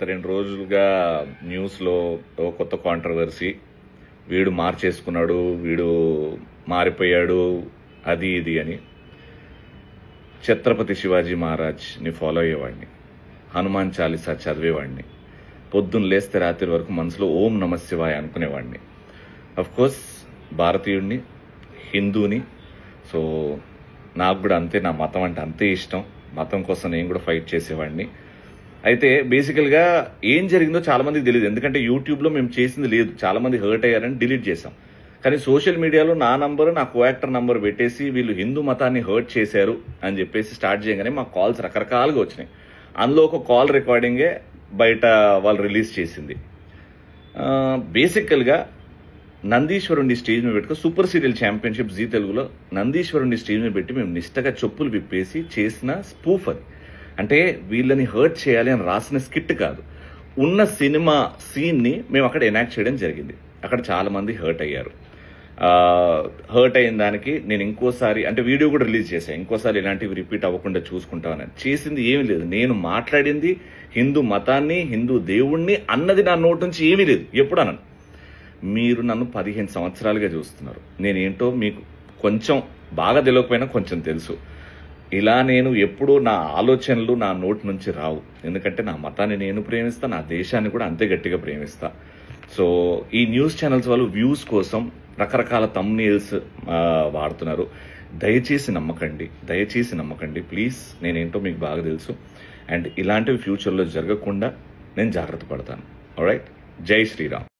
గత 2 రోజులుగా న్యూస్లో కొత్త కాంట్రవర్సీ, వీడు మార్చేసుకున్నాడు, వీడు మారిపోయాడు, అది ఇది అని. ఛత్రపతి శివాజీ మహారాజ్ని ఫాలో అయ్యేవాడిని, హనుమాన్ చాలీసా చదివేవాడిని, పొద్దున్న లేస్తే రాత్రి వరకు మనసులో ఓం నమ శివాయ అనుకునేవాడిని. కోర్స్ భారతీయుడిని, హిందూని. సో నాకు కూడా అంతే, నా మతం అంటే అంతే ఇష్టం. మతం కోసం నేను కూడా ఫైట్ చేసేవాడిని. అయితే బేసికల్గా ఏం జరిగిందో చాలా మందికి తెలియదు, ఎందుకంటే యూట్యూబ్లో మేము చేసింది లేదు. చాలా మంది హర్ట్ అయ్యారని డిలీట్ చేశాం. కానీ సోషల్ మీడియాలో నా నంబరు, నా కోయాక్టర్ నంబర్ పెట్టేసి వీళ్ళు హిందూ మతాన్ని హర్ట్ చేశారు అని చెప్పేసి స్టార్ట్ చేయగానే మాకు కాల్స్ రకరకాలుగా వచ్చినాయి. అందులో ఒక కాల్ రికార్డింగే బయట వాళ్ళు రిలీజ్ చేసింది. బేసికల్గా నందీశ్వరుణ్ణి స్టేజ్ మీద పెట్టుకుని సూపర్ సీరియల్ ఛాంపియన్షిప్ జీ తెలుగులో నందీశ్వరుణ్ణి స్టేజ్ మీద పెట్టి మేము నిష్టగా చెప్పులు విప్పేసి చేసిన స్పూఫ్ అది. అంటే వీళ్ళని హర్ట్ చేయాలి అని రాసిన స్కిట్ కాదు, ఉన్న సినిమా సీన్ని మేము అక్కడ ఎనాక్ట్ చేయడం జరిగింది. అక్కడ చాలా మంది హర్ట్ అయ్యారు. హర్ట్ అయిన దానికి నేను ఇంకోసారి అంటే వీడియో కూడా రిలీజ్ చేశాను, ఇంకోసారి ఇలాంటివి రిపీట్ అవ్వకుండా చూసుకుంటామని. చేసింది ఏమీ లేదు, నేను మాట్లాడింది హిందూ మతాన్ని, హిందూ దేవుణ్ణి అన్నది నా నోటి నుంచి ఏమీ లేదు, ఎప్పుడు అన్నాను. మీరు నన్ను 15 సంవత్సరాలుగా చూస్తున్నారు, నేనేంటో మీకు కొంచెం బాగా తెలియకపోయినా కొంచెం తెలుసు. ఇలా నేను ఎప్పుడూ నా ఆలోచనలు నా నోటి నుంచి రావు, ఎందుకంటే నా మతాన్ని నేను ప్రేమిస్తా, నా దేశాన్ని కూడా అంతే గట్టిగా ప్రేమిస్తా. సో ఈ న్యూస్ ఛానల్స్ వాళ్ళు వ్యూస్ కోసం రకరకాల థంబ్నెయిల్స్ వాడుతున్నారు. దయచేసి నమ్మకండి ప్లీజ్. నేనేంటో మీకు బాగా తెలుసు, అండ్ ఇలాంటివి ఫ్యూచర్లో జరగకుండా నేను జాగ్రత్త పడతాను. ఆల్రైట్, జై శ్రీరామ్.